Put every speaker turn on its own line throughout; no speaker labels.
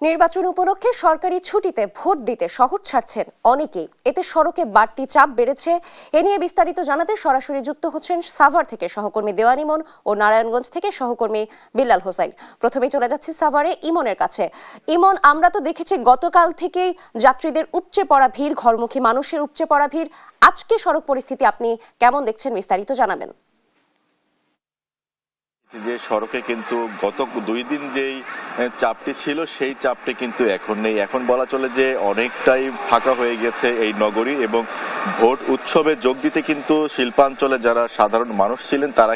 নির্বাচন উপলক্ষে সরকারি ছুটিতে ভোট দিতে শহর ছাড়ছেন অনেকেই। এতে সড়কে বাড়তি চাপ বেড়েছে। এ নিয়ে বিস্তারিত জানাতে সরাসরি যুক্ত হচ্ছেন সাভার থেকে সহকর্মী দেওয়ান ইমন ও নারায়ণগঞ্জ থেকে সহকর্মী বিল্লাল হোসাইন। প্রথমেই চলে যাচ্ছে সাভারে ইমনের কাছে। ইমন, আমরা তো দেখেছি গতকাল থেকেই যাত্রীদের উপচে পড়া ভিড়, ঘরমুখী মানুষের উপচে পড়া ভিড়। আজকে সড়ক পরিস্থিতি আপনি কেমন দেখছেন, বিস্তারিত জানাবেন।
যে সড়কে কিন্তু গত 2 দিন যেই চাপটি ছিল সেই চাপটি কিন্তু এখন নেই। এখন বলা চলে যে অনেকটাই ফাঁকা হয়ে গেছে এই নগরী, এবং ভোট উৎসবে যোগ দিতে কিন্তু শিল্পাঞ্চলে যারা সাধারণ মানুষ ছিলেন তারা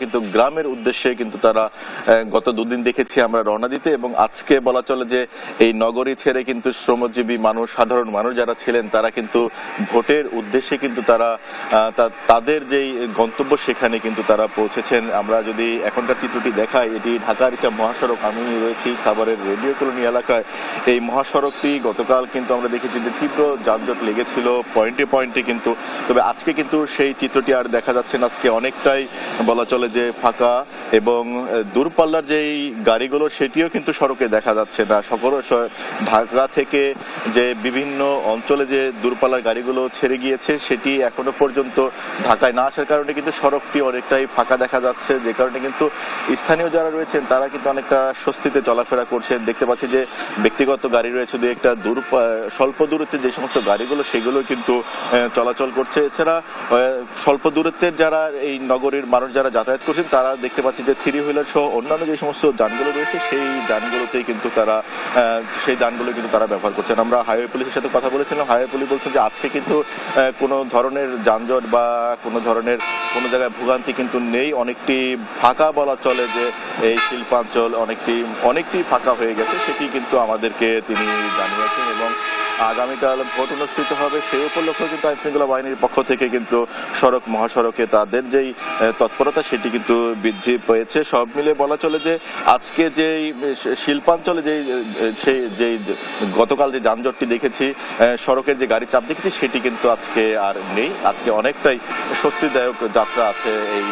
কিন্তু গ্রামের উদ্দেশ্যে কিন্তু তারা গত 2 দিন দেখেছি আমরা রওনা দিতে, এবং আজকে বলা চলে যে এই নগরী ছেড়ে কিন্তু শ্রমজীবী মানুষ, সাধারণ মানুষ যারা ছিলেন তারা কিন্তু ভোটের উদ্দেশ্যে কিন্তু তারা তাদের যেই গন্তব্য সেখানে কিন্তু তারা পৌঁছেছেন। আমরা যদি এখনকার চিত্রটি দেখাই, এটি ঢাকার মহাসড়ক। আমি রয়েছি সাভারের রেডিও কলোনি এলাকায়। এই মহাসড়কটি গতকাল কিন্তু আমরা দেখেছি যে তীব্র যানজট লেগেছিল পয়েন্টে পয়েন্টে, কিন্তু তবে আজকে কিন্তু সেই চিত্রটি আর দেখা যাচ্ছে না। আজকে অনেকটাই বলা চলে যে ফাঁকা, এবং দূরপাল্লার যেই গাড়িগুলো সেটিও কিন্তু সড়কে দেখা যাচ্ছে না। ঢাকা থেকে যে বিভিন্ন অঞ্চলে যে দূরপাল্লার গাড়িগুলো ছেড়ে গিয়েছে সেটি এখনো পর্যন্ত ঢাকায় না আসার কারণে কিন্তু সড়কটি অনেকটাই ফাঁকা দেখা যাচ্ছে, যে কারণে কিন্তু স্থানীয় যারা রয়েছেন তারা কিন্তু অনেকটা স্বস্তিতে চলাফেরা করছেন। দেখতে পাচ্ছি যে ব্যক্তিগত গাড়ি রয়েছে দু একটা, স্বল্প দূরত্বে যে সমস্ত গাড়িগুলো সেগুলো কিন্তু চলাচল করছে। এছাড়া স্বল্প দূরত্বের যারা এই নগরীর মানুষ যারা যাতায়াত করছেন তারা দেখতে পাচ্ছি যে 3 হুইলার সহ অন্যান্য যে সমস্ত যানগুলো রয়েছে সেই যানগুলোতেই কিন্তু তারা ব্যবহার করছেন। আমরা হাইওয়ে পুলিশের সাথে কথা বলেছিলাম। হাইওয়ে পুলিশ বলছেন যে আজকে কিন্তু কোনো ধরনের যানজট বা কোনো জায়গায় ভোগান্তি কিন্তু নেই। অনেকটি ফাঁকা বলা চলে যে এই শিল্পাঞ্চল অনেকটি ফাঁকা হয়ে গেছে, সেটি কিন্তু আমাদেরকে তিনি জানিয়েছেন। এবং আগামীকাল ভোট অনুষ্ঠিত হবে সেই উপলক্ষে কিন্তু আইনশৃঙ্খলা বাহিনীর পক্ষ থেকে কিন্তু মহাসড়কে তাদের যেই তৎপরতা সেটি কিন্তু বৃদ্ধি পেয়েছে। সব মিলে বলা চলে যে আজকে যেই শিল্পাঞ্চলে যেই গতকাল যে যানজটটি দেখেছি, সড়কের যে গাড়ি চাপ দেখেছি সেটি কিন্তু আজকে আর নেই। আজকে অনেকটাই স্বস্তিদায়ক যাত্রা আছে এই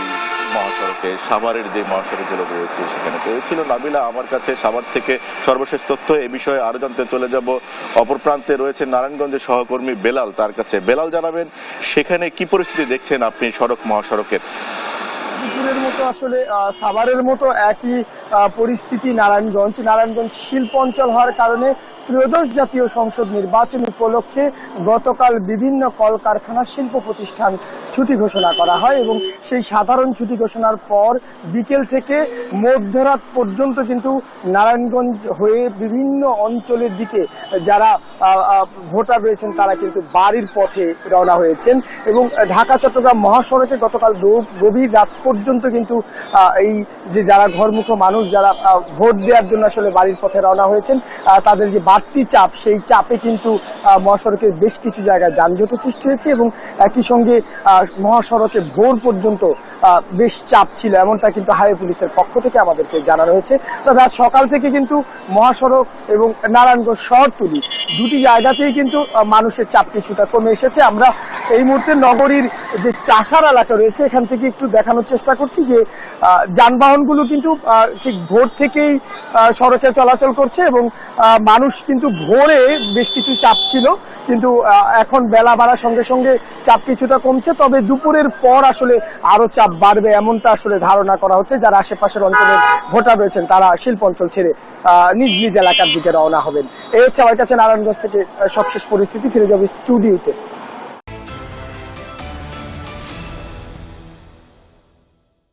মহাসড়কে। সাভারের যে মহাসড়কগুলো রয়েছে সেখানে। তো এই ছিল নাবিলা আমার কাছে সাভার থেকে সর্বশেষ তথ্য। এ বিষয়ে আরো জানতে চলে যাব অপর প্রান্তে রয়েছে নারায়ণগঞ্জের সহকর্মী বেলাল, তার কাছে। বেলাল, জানাবেন সেখানে কি পরিস্থিতি দেখছেন আপনি মহাসড়কের?
গাজীপুরের মতো আসলে সাভারের মতো একই পরিস্থিতি নারায়ণগঞ্জ শিল্প অঞ্চল হওয়ার কারণে ত্রয়োদশ জাতীয় সংসদ নির্বাচন উপলক্ষে গতকাল বিভিন্ন কলকারখানা, শিল্প প্রতিষ্ঠান ছুটি ঘোষণা করা হয়, এবং সেই সাধারণ ছুটি ঘোষণার পর বিকেল থেকে মধ্যরাত পর্যন্ত কিন্তু নারায়ণগঞ্জ হয়ে বিভিন্ন অঞ্চলের দিকে যারা ভোটার রয়েছেন তারা কিন্তু বাড়ির পথে রওনা হয়েছেন। এবং ঢাকা চট্টগ্রাম মহাসড়কে গতকাল গভীর রাত পর্যন্ত কিন্তু এই যে যারা ঘরমুখ মানুষ যারা ভোট দেওয়ার জন্য আসলে বাড়ির পথে রওনা হয়েছেন তাদের যে বাড়তি চাপ, সেই চাপে কিন্তু মহাসড়কের বেশ কিছু জায়গায় যানজটের সৃষ্টি হয়েছে, এবং একই সঙ্গে মহাসড়কে ভোর পর্যন্ত বেশ চাপ ছিল, এমনটা কিন্তু হাইওয়ে পুলিশের পক্ষ থেকে আমাদেরকে জানানো হয়েছে। তবে আজ সকাল থেকে কিন্তু মহাসড়ক এবং নারায়ণগঞ্জ শহরতলি দুটি জায়গাতেই কিন্তু মানুষের চাপ কিছুটা কমে এসেছে। আমরা এই মুহূর্তে নগরীর যে চাষার এলাকা রয়েছে এখান থেকে একটু দেখানোর চেষ্টা করছি যে যানবাহনগুলো কিন্তু ঠিক ভোর থেকেই সড়কে চলাচল করছে, এবং মানুষ কিন্তু ভোরে বেশ কিছু চাপ ছিল, কিন্তু এখন বেলা বাড়ার সঙ্গে সঙ্গে চাপ কিছুটা কমছে। তবে দুপুরের পর আসলে আরো চাপ বাড়বে এমনটা আসলে ধারণা করা হচ্ছে। যারা আশেপাশের অঞ্চলের ভোটার রয়েছেন তারা শিল্প অঞ্চল ছেড়ে নিজ নিজ এলাকার দিকে রওনা হবেন। এই হচ্ছে আমার কাছে নারায়ণগঞ্জ থেকে সবশেষ পরিস্থিতি। ফিরে যাবে স্টুডিওতে।